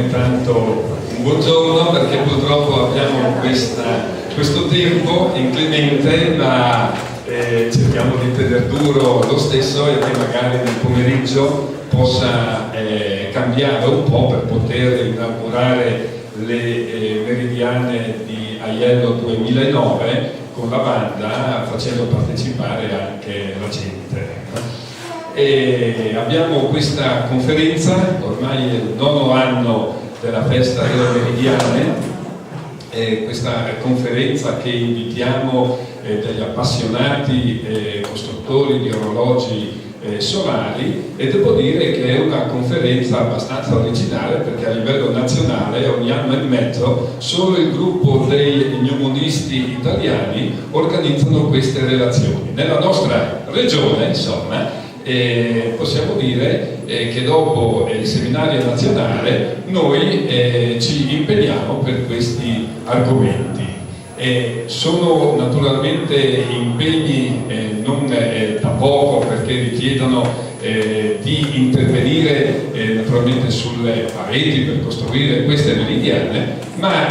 Intanto un buongiorno, perché purtroppo abbiamo questo tempo inclemente, ma cerchiamo di tenere duro lo stesso e che magari nel pomeriggio possa cambiare un po' per poter inaugurare le meridiane di Aiello 2009 con la banda, facendo partecipare anche la gente. E abbiamo questa conferenza, ormai è il 9° anno della festa delle meridiane, questa conferenza che invitiamo degli appassionati costruttori di orologi solari, e devo dire che è una conferenza abbastanza originale, perché a livello nazionale ogni anno e mezzo solo il gruppo dei gnomonisti italiani organizzano queste relazioni. Nella nostra regione, insomma, possiamo dire che dopo il seminario nazionale noi ci impegniamo per questi argomenti. Sono naturalmente impegni non da poco, perché richiedono di intervenire naturalmente sulle pareti per costruire queste meridiane, ma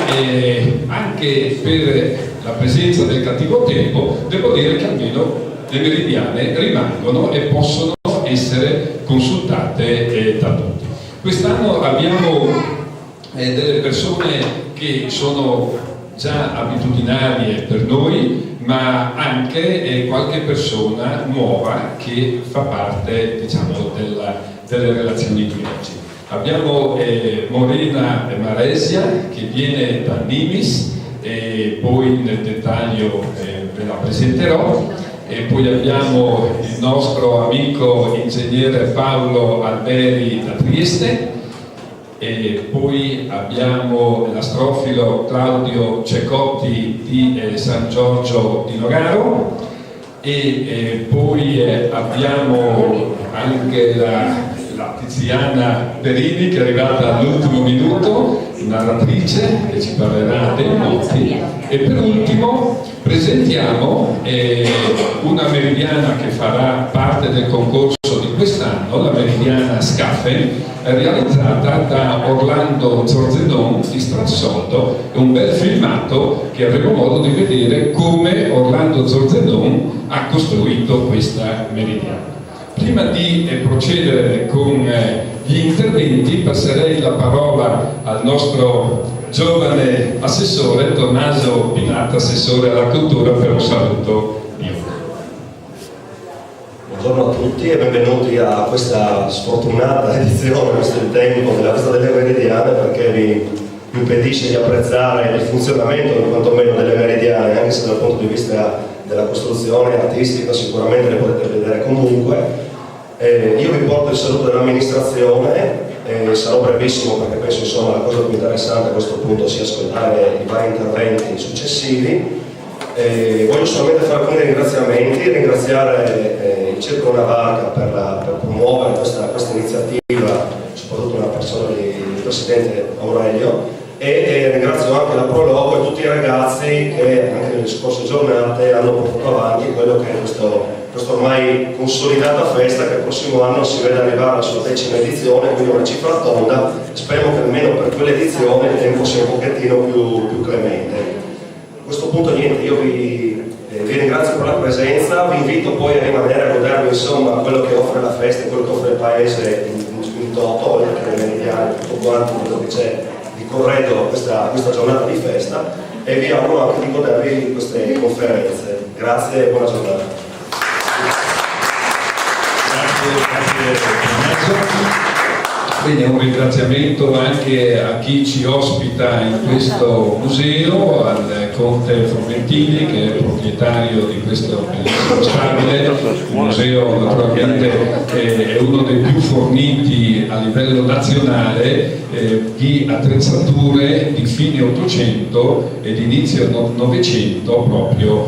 anche per la presenza del cattivo tempo devo dire che almeno le meridiane rimangono e possono essere consultate da tutti. Quest'anno abbiamo delle persone che sono già abitudinarie per noi, ma anche qualche persona nuova che fa parte, diciamo, delle relazioni di oggi. Abbiamo Morena Maresia, che viene da Nimis, e poi nel dettaglio ve la presenterò. E poi abbiamo il nostro amico ingegnere Paolo Alberi da Trieste, e poi abbiamo l'astrofilo Claudio Cecotti di San Giorgio di Nogaro, e poi abbiamo anche la Tiziana Perini, che è arrivata all'ultimo minuto, narratrice che ci parlerà dei monti. E per ultimo presentiamo una meridiana che farà parte del concorso di quest'anno, la meridiana Scaffe, realizzata da Orlando Zorzenon di Strassoldo. È un bel filmato che avremo modo di vedere come Orlando Zorzenon ha costruito questa meridiana. Prima di procedere con gli interventi, passerei la parola al nostro giovane assessore Tommaso Pinatta, assessore alla cultura, per un saluto. Buongiorno a tutti e benvenuti a questa sfortunata edizione, questo è il tempo della festa delle meridiane, perché vi impedisce di apprezzare il funzionamento quantomeno delle meridiane, anche se dal punto di vista della costruzione artistica sicuramente le potete vedere comunque. Io vi porto il saluto dell'amministrazione. Sarò brevissimo, perché penso, insomma, la cosa più interessante a questo punto sia ascoltare i vari interventi successivi. Voglio solamente fare alcuni ringraziamenti, ringraziare il Circolo Navarca per promuovere questa iniziativa, soprattutto una persona del presidente Aurelio, e ringrazio anche la Prologo e tutti i ragazzi che anche nelle scorse giornate hanno portato avanti quello che è questa ormai consolidata festa, che il prossimo anno si vede arrivare alla sua 10ª edizione, quindi una cifra tonda. Speriamo che almeno per quell'edizione il tempo sia un pochettino più clemente. A questo punto niente, io vi ringrazio per la presenza, vi invito poi a rimanere a godervi, insomma, quello che offre la festa e quello che offre il paese in toto, oltre che le meridiane, tutto quanto quello che c'è di corredo questa giornata di festa, e vi auguro anche di godervi queste conferenze. Grazie e buona giornata. Quindi un ringraziamento anche a chi ci ospita in questo museo, al Conte Formentini, che è proprietario di questo bellissimo stabile. Il museo naturalmente è uno dei più forniti a livello nazionale di attrezzature di fine 800 ed inizio 900 proprio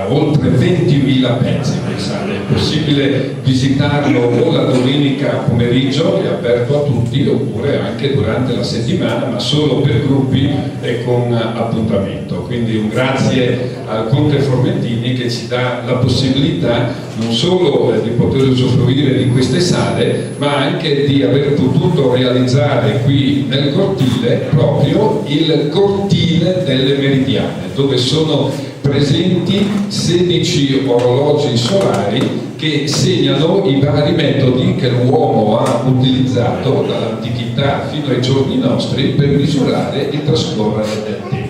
ha oltre 20.000 pezzi, pensate, è possibile visitarlo o la domenica pomeriggio, che è aperto a tutti, oppure anche durante la settimana, ma solo per gruppi e con appuntamento. Quindi un grazie al Conte Formentini che ci dà la possibilità non solo di poter usufruire di queste sale, ma anche di aver potuto realizzare qui nel cortile proprio il cortile delle Meridiane, dove sono presenti 16 orologi solari che segnano i vari metodi che l'uomo ha utilizzato dall'antichità fino ai giorni nostri per misurare il trascorrere del tempo.